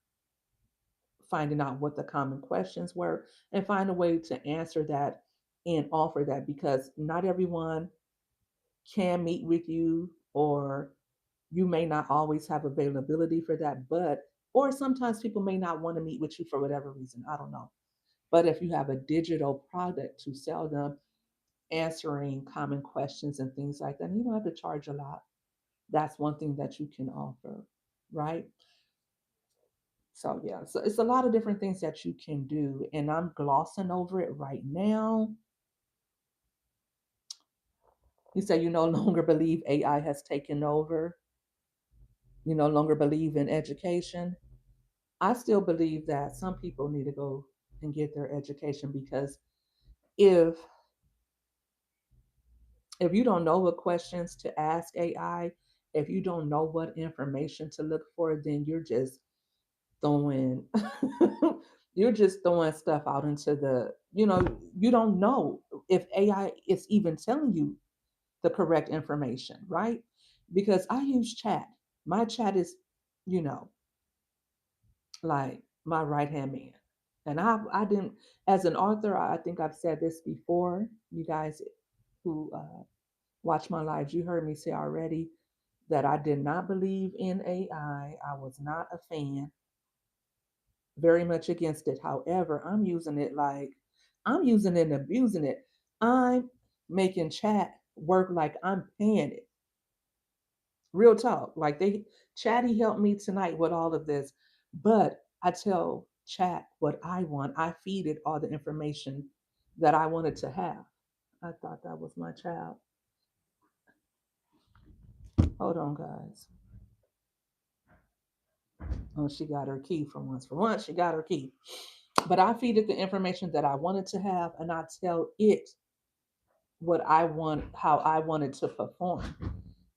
finding out what the common questions were and find a way to answer that and offer that, because not everyone can meet with you, or you may not always have availability for that, but or sometimes people may not want to meet with you for whatever reason, I don't know. But if you have a digital product to sell them, answering common questions and things like that. And you don't have to charge a lot. That's one thing that you can offer, right? So yeah, so it's a lot of different things that you can do, and I'm glossing over it right now. You say you no longer believe AI has taken over. You no longer believe in education. I still believe that some people need to go and get their education because if if you don't know what questions to ask AI, if you don't know what information to look for, then throwing you're just throwing stuff out into you don't know if AI is even telling you the correct information, right? Because I use chat. My chat is, you know, like my right hand man. And I didn't, as an author, I think I've said this before. You guys who watch my lives, you heard me say already that I did not believe in AI. I was not a fan, very much against it. However, I'm using it and abusing it. I'm making chat work like I'm paying it. Real talk. Like Chatty helped me tonight with all of this. But I tell Chat what I want. I feed it all the information that I wanted to have. I thought that was my child. Hold on, guys. Oh, she got her key for once. For once, she got her key. But I feed it the information that I wanted to have, and I tell it what I want, how I wanted to perform.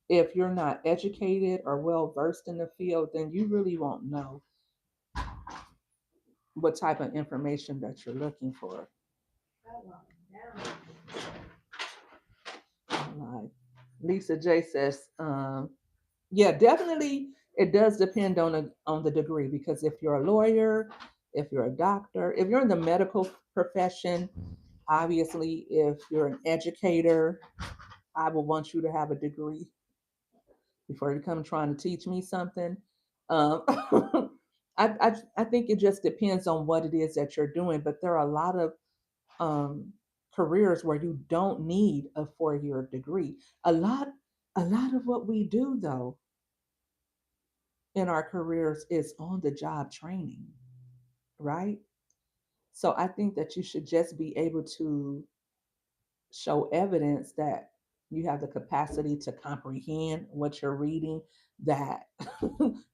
If you're not educated or well versed in the field, then you really won't know what type of information that you're looking for. Like Lisa J says, yeah, definitely it does depend on the degree because if you're a lawyer, if you're a doctor, if you're in the medical profession, obviously if you're an educator, I will want you to have a degree before you come trying to teach me something. Um, I think it just depends on what it is that you're doing, but there are a lot of um, careers where you don't need a 4 year degree. A lot, a lot of what we do though in our careers is on the job training, right? So I think that you should just be able to show evidence that you have the capacity to comprehend what you're reading, that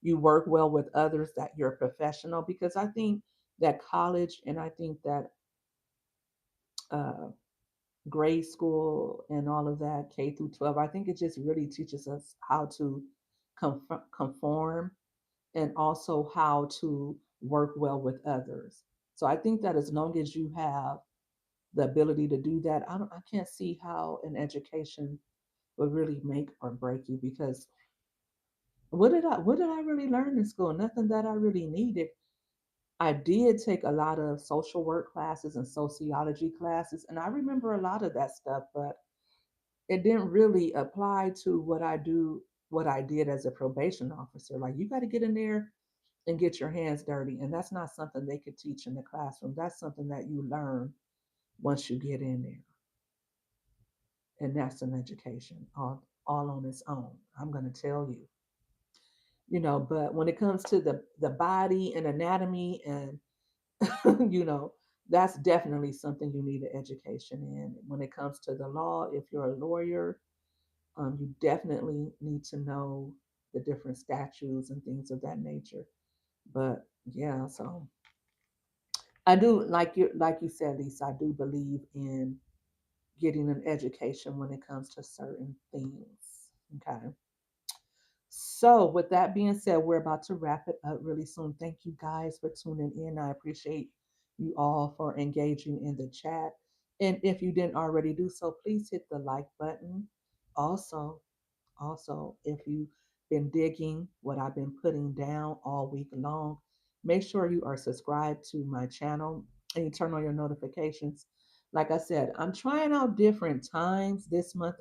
you work well with others, that you're a professional. Because I think that college and I think that uh, grade school and all of that, K through 12, I think it just really teaches us how to conform and also how to work well with others. So I think that as long as you have the ability to do that, I can't see how an education would really make or break you because what did I really learn in school? Nothing that I really needed. I did take a lot of social work classes and sociology classes, and I remember a lot of that stuff, but it didn't really apply to what I did as a probation officer. Like you got to get in there and get your hands dirty, and that's not something they could teach in the classroom. That's something that you learn once you get in there, and that's an education all on its own. I'm going to tell you, but when it comes to the body and anatomy and you know that's definitely something you need an education in. When it comes to the law, if you're a lawyer, you definitely need to know the different statutes and things of that nature. But yeah, so I do like you said, Lisa. I do believe in getting an education when it comes to certain things. Okay. So, with that being said, we're about to wrap it up really soon. Thank you guys for tuning in. I appreciate you all for engaging in the chat. And if you didn't already do so, please hit the like button. Also, if you've been digging what I've been putting down all week long, make sure you are subscribed to my channel and you turn on your notifications. Like I said, I'm trying out different times this month.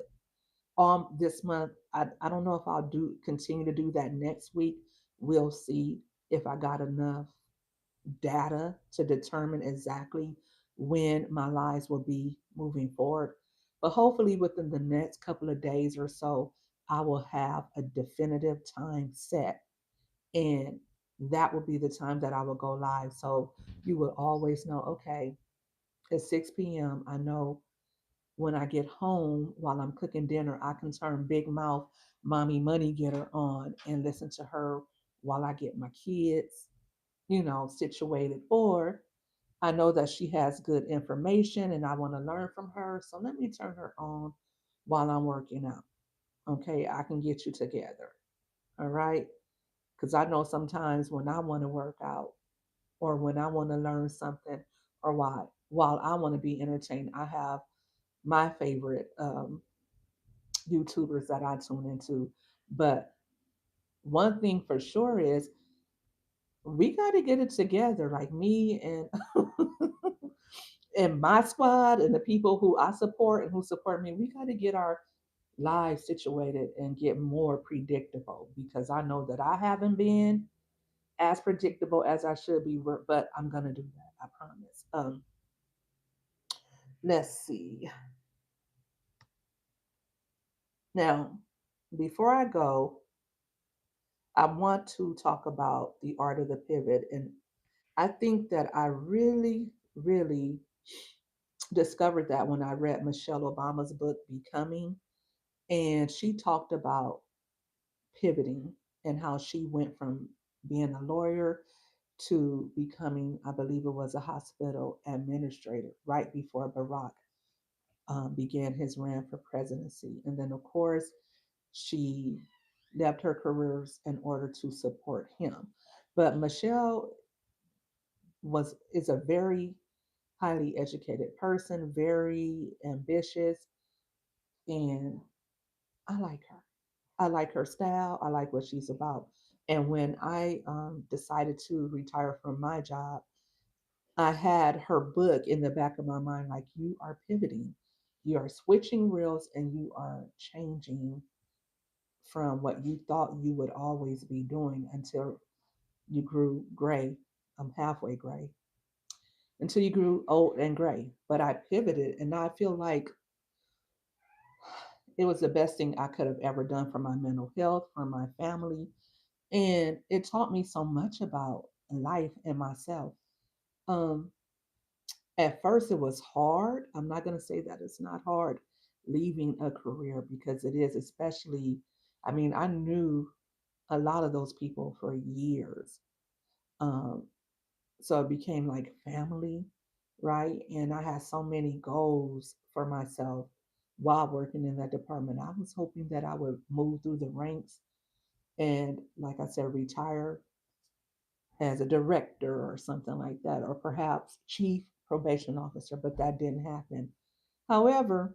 This month, I don't know if I'll do continue to do that next week. We'll see if I got enough data to determine exactly when my lives will be moving forward. But hopefully within the next couple of days or so, I will have a definitive time set. And that will be the time that I will go live. So you will always know, okay, at 6 p.m., I know when I get home while I'm cooking dinner, I can turn Big Mouth Mommy Money Getter on and listen to her while I get my kids, situated. Or I know that she has good information and I want to learn from her. So let me turn her on while I'm working out. Okay, I can get you together. All right. Because I know sometimes when I want to work out or when I want to learn something or while I want to be entertained, I have my favorite YouTubers that I tune into. But one thing for sure is we got to get it together, like me and and my squad and the people who I support and who support me. We got to get our lives situated and get more predictable because I know that I haven't been as predictable as I should be, but I'm gonna do that. I promise. Let's see. Now, before I go, I want to talk about the art of the pivot, and I think that I really, really discovered that when I read Michelle Obama's book Becoming, and she talked about pivoting and how she went from being a lawyer to becoming, I believe it was a hospital administrator right before Barack began his run for presidency. And then, of course, she left her careers in order to support him. But Michelle was is a very highly educated person, very ambitious, and I like her. I like her style. I like what she's about. And when I decided to retire from my job, I had her book in the back of my mind like, you are pivoting, you are switching reels, and you are changing from what you thought you would always be doing until you grew gray. I'm halfway gray. Until you grew old and gray. But I pivoted, and I feel like it was the best thing I could have ever done for my mental health, for my family. And it taught me so much about life and myself. Um, at first, it was hard. I'm not going to say that it's not hard leaving a career because it is, especially, I mean, I knew a lot of those people for years. Um, so it became like family, right? And I had so many goals for myself while working in that department. I was hoping that I would move through the ranks and, like I said, retire as a director or something like that, or perhaps chief probation officer, but that didn't happen. However,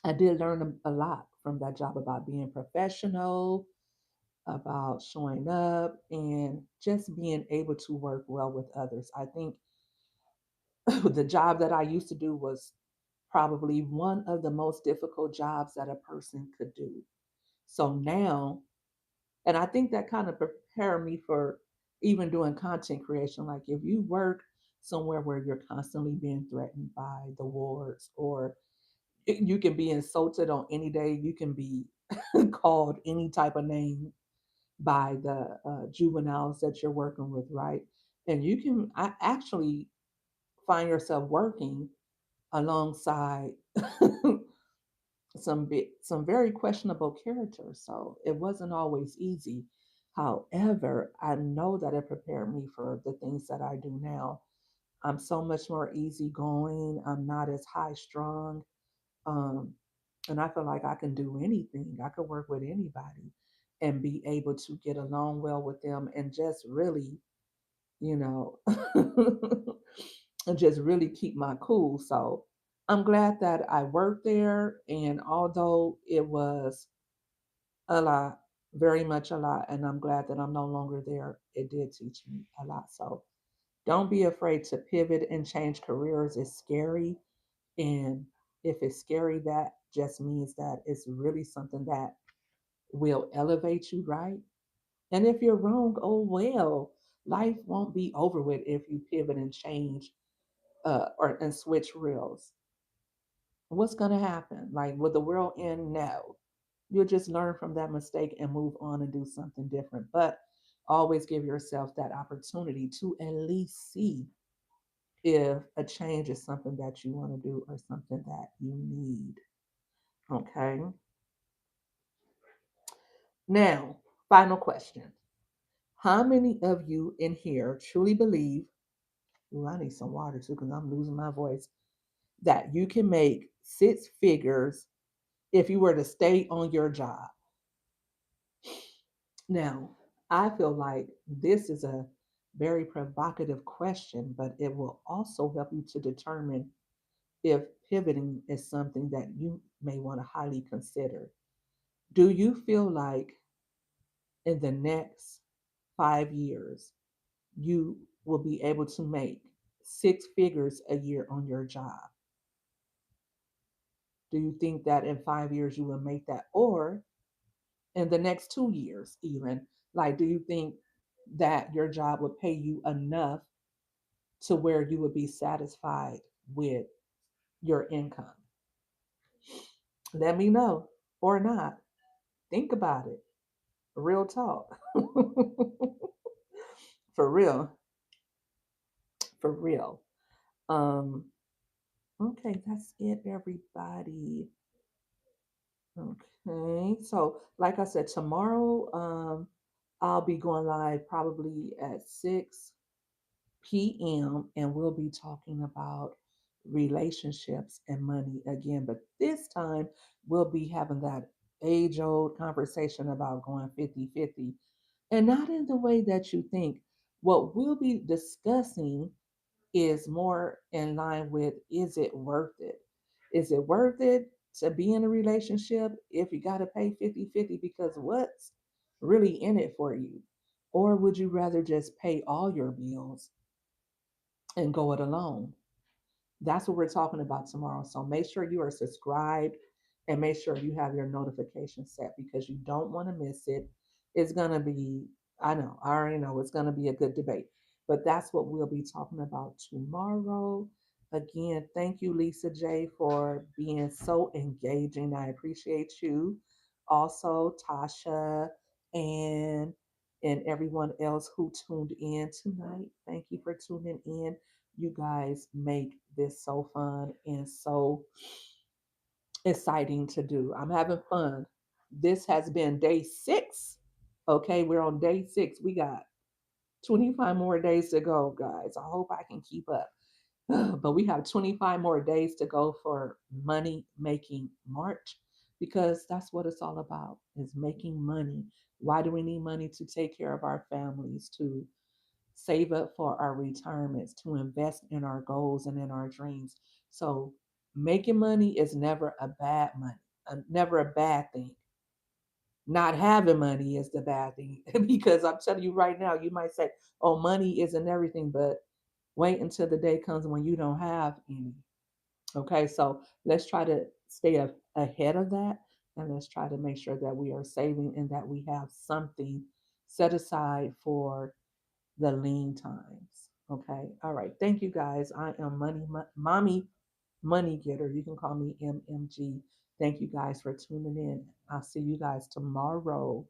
I did learn a lot from that job about being professional, about showing up, and just being able to work well with others. I think the job that I used to do was probably one of the most difficult jobs that a person could do. So now, and I think that kind of prepared me for even doing content creation. Like if you work somewhere where you're constantly being threatened by the wards, or you can be insulted on any day, you can be called any type of name by the juveniles that you're working with, right? And you can actually find yourself working alongside some very questionable characters. So it wasn't always easy. However, I know that it prepared me for the things that I do now. I'm so much more easygoing. I'm not as high strung. Um, and I feel like I can do anything. I could work with anybody and be able to get along well with them and just really, you know, and just really keep my cool. So I'm glad that I worked there. And although it was a lot, very much a lot, and I'm glad that I'm no longer there, it did teach me a lot. So don't be afraid to pivot and change careers. It's scary. And if it's scary, that just means that it's really something that will elevate you, right? And if you're wrong, oh well, life won't be over with if you pivot and change or and switch reels. What's going to happen? Like, will the world end? No. You'll just learn from that mistake and move on and do something different. But always give yourself that opportunity to at least see if a change is something that you want to do or something that you need. Okay. Now, final question. How many of you in here truly believe, ooh, I need some water too because I'm losing my voice, that you can make six figures if you were to stay on your job? Now, I feel like this is a very provocative question, but it will also help you to determine if pivoting is something that you may want to highly consider. Do you feel like in the next 5 years, you will be able to make six figures a year on your job? Do you think that in 5 years you will make that? Or in the next 2 years, even? Like, do you think that your job would pay you enough to where you would be satisfied with your income? Let me know or not. Think about it. Real talk. For real. For real. Um, okay, that's it, everybody. Okay, so like I said, tomorrow I'll be going live probably at 6 p.m. and we'll be talking about relationships and money again. But this time we'll be having that age old conversation about going 50-50, and not in the way that you think. What we'll be discussing is more in line with, is it worth it? Is it worth it to be in a relationship if you got to pay 50-50? Because what's really in it for you? Or would you rather just pay all your bills and go it alone? That's what we're talking about tomorrow. So make sure you are subscribed and make sure you have your notifications set because you don't want to miss it. It's going to be, I know, I already know it's going to be a good debate, but that's what we'll be talking about tomorrow. Again, thank you, Lisa J, for being so engaging. I appreciate you. Also, Tasha and everyone else who tuned in tonight. Thank you for tuning in. You guys make this so fun and so exciting to do. I'm having fun. This has been day 6. Okay, we're on day 6. We got 25 more days to go, guys. I hope I can keep up. But we have 25 more days to go for money making March because that's what it's all about, is making money. Why do we need money? To take care of our families, to save up for our retirements, to invest in our goals and in our dreams. So making money is never a bad money, never a bad thing. Not having money is the bad thing because I'm telling you right now, you might say, "Oh, money isn't everything," but wait until the day comes when you don't have any. Okay, so let's try to stay ahead of that, and let's try to make sure that we are saving and that we have something set aside for the lean times. Okay. All right. Thank you guys. I am Mommy Money Getter. You can call me MMG. Thank you guys for tuning in. I'll see you guys tomorrow.